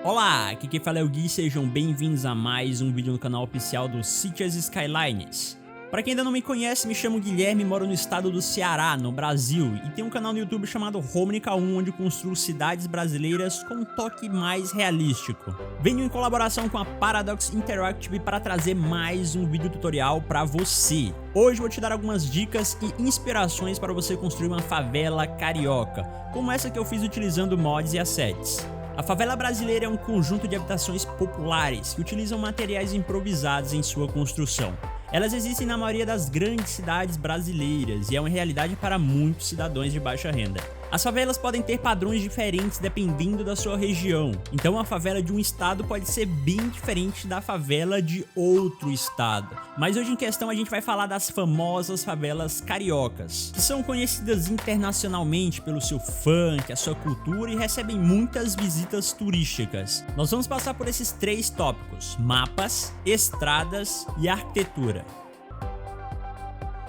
Olá, aqui quem fala é o Gui, sejam bem-vindos a mais um vídeo no canal oficial do Cities Skylines. Para quem ainda não me conhece, me chamo Guilherme, moro no estado do Ceará, no Brasil, e tenho um canal no YouTube chamado Romnica 1, onde construo cidades brasileiras com um toque mais realístico. Venho em colaboração com a Paradox Interactive para trazer mais um vídeo tutorial para você. Hoje vou te dar algumas dicas e inspirações para você construir uma favela carioca, como essa que eu fiz utilizando mods e assets. A favela brasileira é um conjunto de habitações populares que utilizam materiais improvisados em sua construção. Elas existem na maioria das grandes cidades brasileiras e é uma realidade para muitos cidadãos de baixa renda. As favelas podem ter padrões diferentes dependendo da sua região, então a favela de um estado pode ser bem diferente da favela de outro estado. Mas hoje em questão a gente vai falar das famosas favelas cariocas, que são conhecidas internacionalmente pelo seu funk, a sua cultura e recebem muitas visitas turísticas. Nós vamos passar por esses três tópicos: mapas, estradas e arquitetura.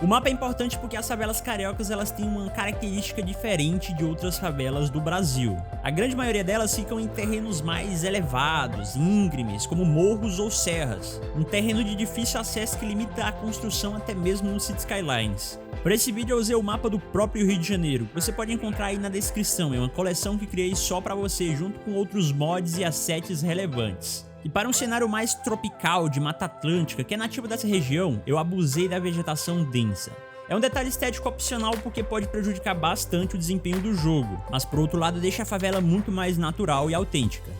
O mapa é importante porque as favelas cariocas elas têm uma característica diferente de outras favelas do Brasil. A grande maioria delas ficam em terrenos mais elevados, íngremes, como morros ou serras. Um terreno de difícil acesso que limita a construção até mesmo no Cities Skylines. Para esse vídeo eu usei o mapa do próprio Rio de Janeiro, que você pode encontrar aí na descrição. É uma coleção que criei só para você, junto com outros mods e assets relevantes. E para um cenário mais tropical de Mata Atlântica, que é nativo dessa região, eu abusei da vegetação densa. É um detalhe estético opcional porque pode prejudicar bastante o desempenho do jogo, mas por outro lado deixa a favela muito mais natural e autêntica.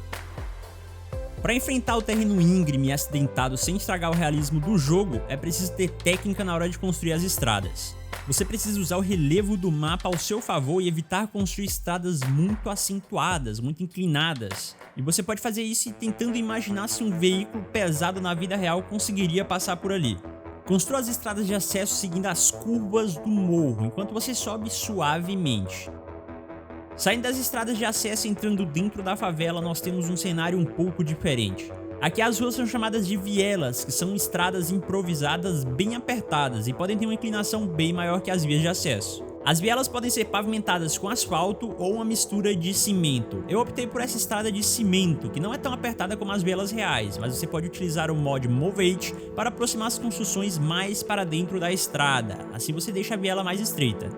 Para enfrentar o terreno íngreme e acidentado sem estragar o realismo do jogo, é preciso ter técnica na hora de construir as estradas. Você precisa usar o relevo do mapa ao seu favor e evitar construir estradas muito acentuadas, muito inclinadas. E você pode fazer isso tentando imaginar se um veículo pesado na vida real conseguiria passar por ali. Construa as estradas de acesso seguindo as curvas do morro, enquanto você sobe suavemente. Saindo das estradas de acesso e entrando dentro da favela, nós temos um cenário um pouco diferente. Aqui as ruas são chamadas de vielas, que são estradas improvisadas bem apertadas e podem ter uma inclinação bem maior que as vias de acesso. As vielas podem ser pavimentadas com asfalto ou uma mistura de cimento. Eu optei por essa estrada de cimento, que não é tão apertada como as vielas reais, mas você pode utilizar o mod Movate para aproximar as construções mais para dentro da estrada, assim você deixa a viela mais estreita.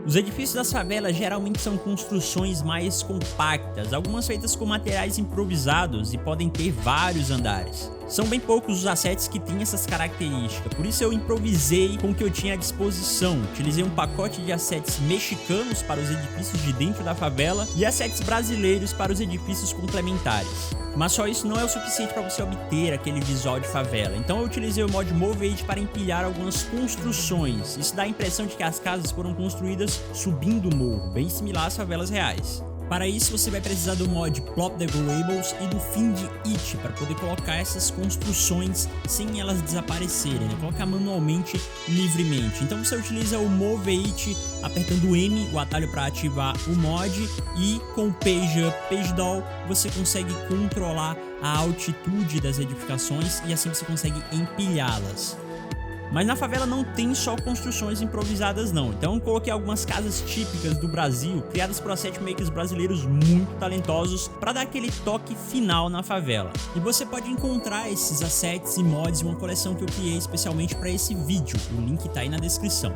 Os edifícios das favelas geralmente são construções mais compactas, algumas feitas com materiais improvisados e podem ter vários andares. São bem poucos os assets que têm essas características, por isso eu improvisei com o que eu tinha à disposição. Utilizei um pacote de assets mexicanos para os edifícios de dentro da favela e assets brasileiros para os edifícios complementares. Mas só isso não é o suficiente para você obter aquele visual de favela, então eu utilizei o mod Movate para empilhar algumas construções. Isso dá a impressão de que as casas foram construídas subindo o morro, bem similar às favelas reais. Para isso você vai precisar do mod Plop Decorables e do Find It para poder colocar essas construções sem elas desaparecerem, né? Colocar manualmente, livremente. Então você utiliza o Movate apertando M, o atalho para ativar o mod, e com o Page Up, Page Down você consegue controlar a altitude das edificações e assim você consegue empilhá-las. Mas na favela não tem só construções improvisadas não, então eu coloquei algumas casas típicas do Brasil, criadas por asset makers brasileiros muito talentosos para dar aquele toque final na favela. E você pode encontrar esses assets e mods em uma coleção que eu criei especialmente para esse vídeo, o link tá aí na descrição.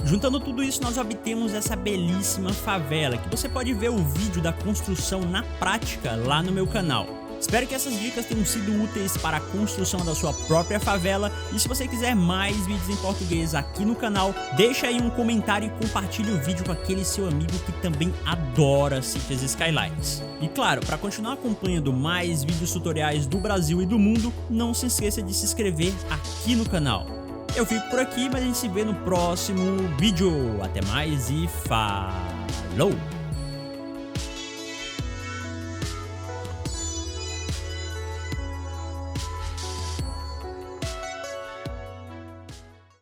Juntando tudo isso, nós obtemos essa belíssima favela, que você pode ver o vídeo da construção na prática lá no meu canal. Espero que essas dicas tenham sido úteis para a construção da sua própria favela, e se você quiser mais vídeos em português aqui no canal, deixa aí um comentário e compartilhe o vídeo com aquele seu amigo que também adora Cities Skylines. E claro, para continuar acompanhando mais vídeos tutoriais do Brasil e do mundo, não se esqueça de se inscrever aqui no canal. Eu fico por aqui, mas a gente se vê no próximo vídeo. Até mais e falou!